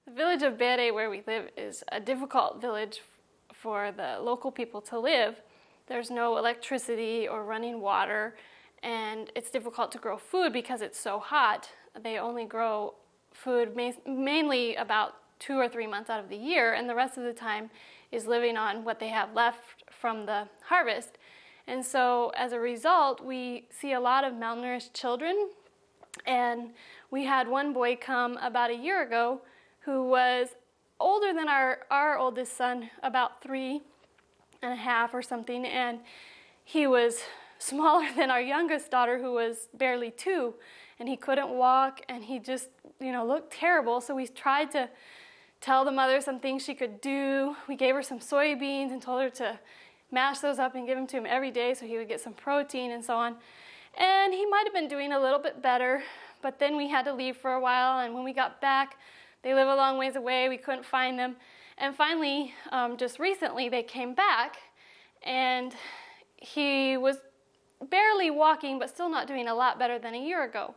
The village of Bere, where we live, is a difficult village for the local people to live. There's no electricity or running water, and it's difficult to grow food because it's so hot. They only grow food mainly about 2 or 3 months out of the year, and the rest of the time is living on what they have left from the harvest. And so as a result, we see a lot of malnourished children. And we had one boy come about a year ago who was older than our oldest son, about 3.5 or something, and he was smaller than our youngest daughter, who was barely 2, and he couldn't walk, and he just, looked terrible. So we tried to tell the mother some things she could do. We gave her some soybeans and told her to mash those up and give them to him every day so he would get some protein and so on. And he might have been doing a little bit better, but then we had to leave for a while, and when we got back, they live a long ways away, we couldn't find them. And finally, just recently, they came back, and he was barely walking, but still not doing a lot better than a year ago.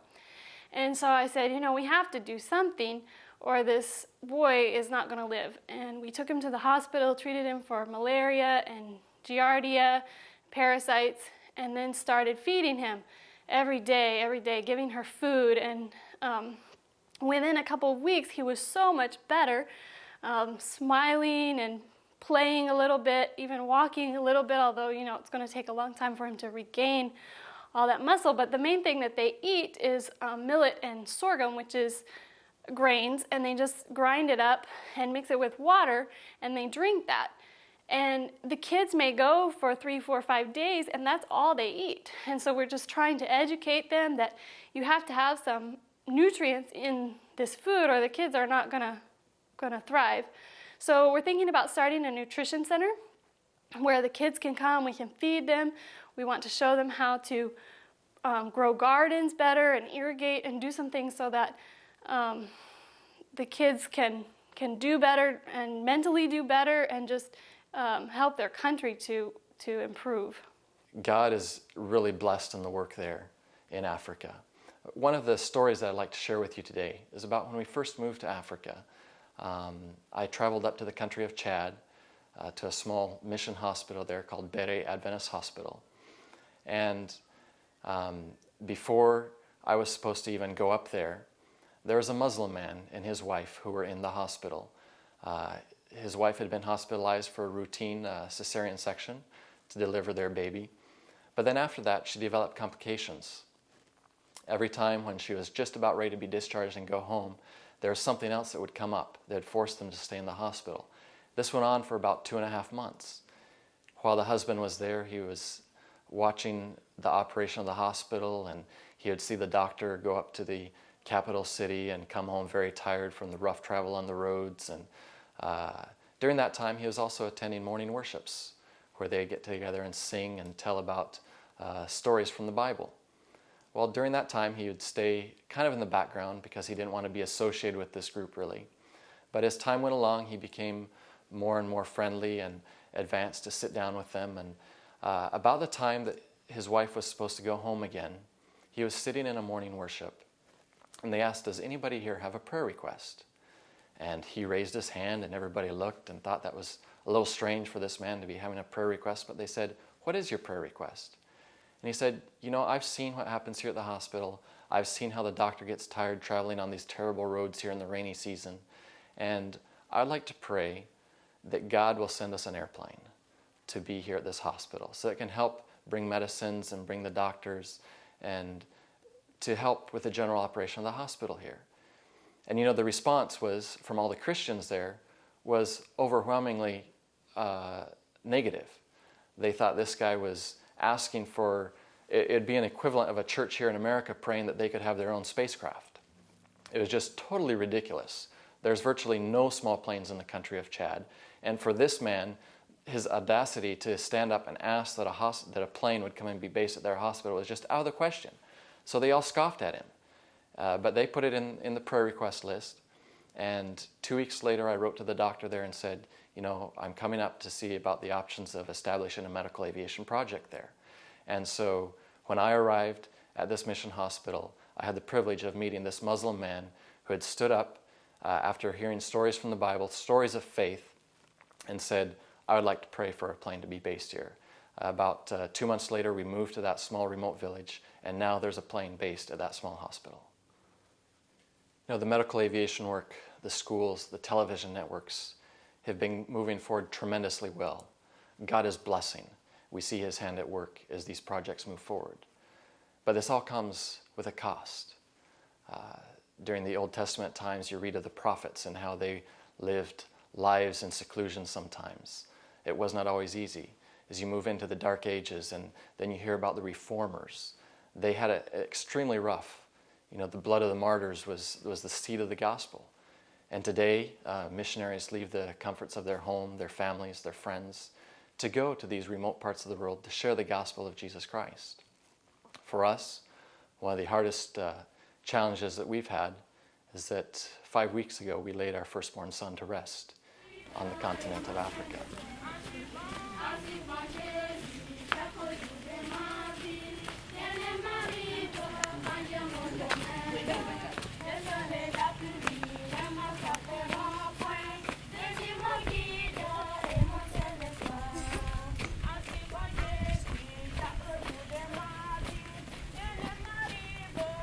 And so I said, we have to do something, or this boy is not going to live. And we took him to the hospital, treated him for malaria and giardia, parasites, and then started feeding him every day, giving her food. And within a couple of weeks, he was so much better, smiling and playing a little bit, even walking a little bit, although, it's going to take a long time for him to regain all that muscle. But the main thing that they eat is millet and sorghum, which is grains, and they just grind it up and mix it with water, and they drink that. And the kids may go for 3, 4, 5 days, and that's all they eat. And so we're just trying to educate them that you have to have some nutrients in this food, or the kids are not gonna thrive. So we're thinking about starting a nutrition center where the kids can come, we can feed them. We want to show them how to grow gardens better and irrigate and do some things so that the kids can do better and mentally do better and just help their country to improve. God is really blessed in the work there in Africa. One of the stories that I'd like to share with you today is about when we first moved to Africa. I traveled up to the country of Chad to a small mission hospital there called Bere Adventist Hospital. And before I was supposed to even go up there, there was a Muslim man and his wife who were in the hospital. His wife had been hospitalized for a routine cesarean section to deliver their baby. But then after that, she developed complications. Every time when she was just about ready to be discharged and go home, there was something else that would come up that would force them to stay in the hospital. This went on for about 2.5 months. While the husband was there, he was watching the operation of the hospital, and he would see the doctor go up to the capital city and come home very tired from the rough travel on the roads. And during that time, he was also attending morning worships where they get together and sing and tell about stories from the Bible. Well, during that time, he would stay kind of in the background because he didn't want to be associated with this group really. But as time went along, he became more and more friendly and advanced to sit down with them. And about the time that his wife was supposed to go home again, he was sitting in a morning worship. And they asked, does anybody here have a prayer request? And he raised his hand, and everybody looked and thought that was a little strange for this man to be having a prayer request. But they said, what is your prayer request? And he said, I've seen what happens here at the hospital. I've seen how the doctor gets tired traveling on these terrible roads here in the rainy season. And I'd like to pray that God will send us an airplane to be here at this hospital so it can help bring medicines and bring the doctors and to help with the general operation of the hospital here. And the response was, from all the Christians there, was overwhelmingly negative. They thought this guy was asking for, it'd be an equivalent of a church here in America praying that they could have their own spacecraft. It was just totally ridiculous. There's virtually no small planes in the country of Chad. And for this man, his audacity to stand up and ask that a plane would come and be based at their hospital was just out of the question. So they all scoffed at him. But they put it in the prayer request list. And 2 weeks later, I wrote to the doctor there and said, I'm coming up to see about the options of establishing a medical aviation project there. And so when I arrived at this mission hospital, I had the privilege of meeting this Muslim man who had stood up after hearing stories from the Bible, stories of faith, and said, I would like to pray for a plane to be based here. About 2 months later, we moved to that small remote village, and now there's a plane based at that small hospital. You know, the medical aviation work, the schools, the television networks have been moving forward tremendously well. God is blessing. We see His hand at work as these projects move forward. But this all comes with a cost. During the Old Testament times, you read of the prophets and how they lived lives in seclusion sometimes. It was not always easy. As you move into the Dark Ages, and then you hear about the reformers, they had it extremely rough. You know, the blood of the martyrs was the seed of the gospel. And today, missionaries leave the comforts of their home, their families, their friends, to go to these remote parts of the world to share the gospel of Jesus Christ. For us, one of the hardest challenges that we've had is that 5 weeks ago we laid our firstborn son to rest on the continent of Africa.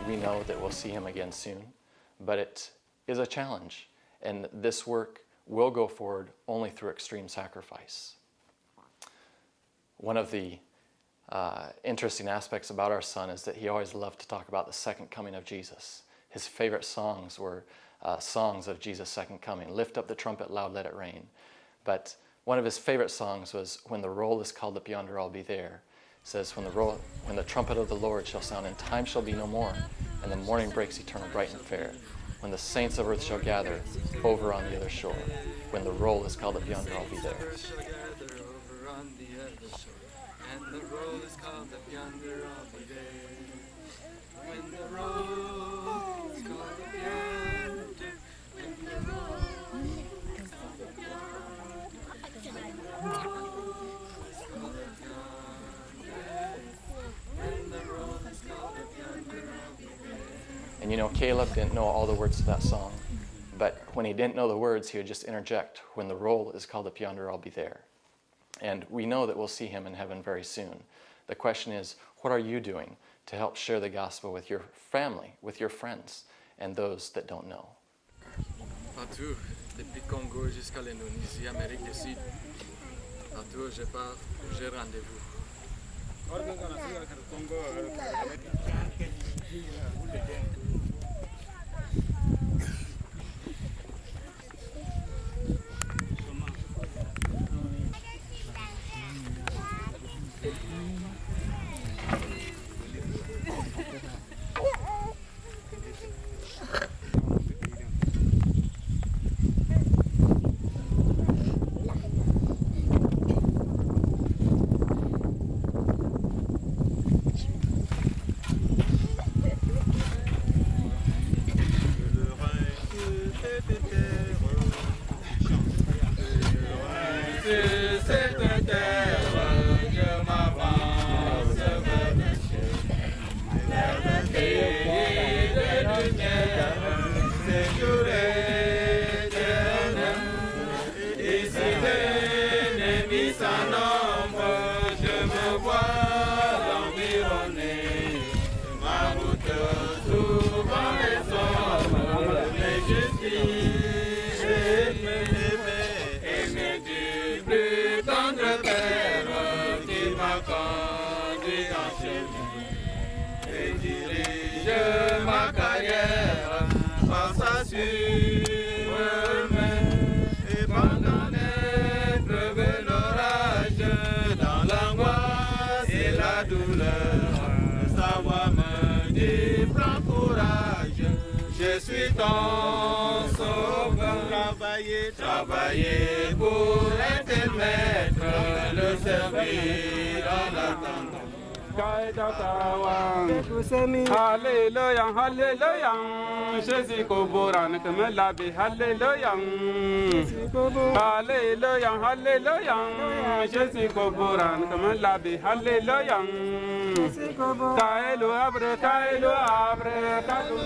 We know that we'll see him again soon, but it is a challenge, and this work will go forward only through extreme sacrifice. One of the interesting aspects about our son is that he always loved to talk about the second coming of Jesus. His favorite songs were songs of Jesus' second coming. Lift up the trumpet loud, let it rain. But one of his favorite songs was, when the roll is called up yonder, I'll be there. It says, when the trumpet of the Lord shall sound, and time shall be no more, and the morning breaks eternal, bright and fair. When the saints of earth shall gather over on the other shore. When the roll is called up yonder, I'll be there. And the roll is called up yonder, I'll be there. When the roll is called up yonder, when the roll is called up yonder, when the roll is called up yonder, when the roll is called up yonder, I'll be there. And you know, Caleb didn't know all the words to that song, but when he didn't know the words, he would just interject, when the roll is called up yonder, I'll be there. And we know that we'll see him in heaven very soon. The question is, what are you doing to help share the gospel with your family, with your friends, and those that don't know? Partout, depuis Congo jusqu'à l'Indonésie, Amérique du Sud. Partout, je pars, j'ai rendez-vous. Je suis ton sauveur, travailler pour être maître, le servir en attendant. Hallelujah, hallelujah, Jésus Koboran, comme la vie, hallelujah. Hallelujah, hallelujah, Jésus Koboran, comme la vie, hallelujah. Kaelo abre, kaelo abre, kaelo.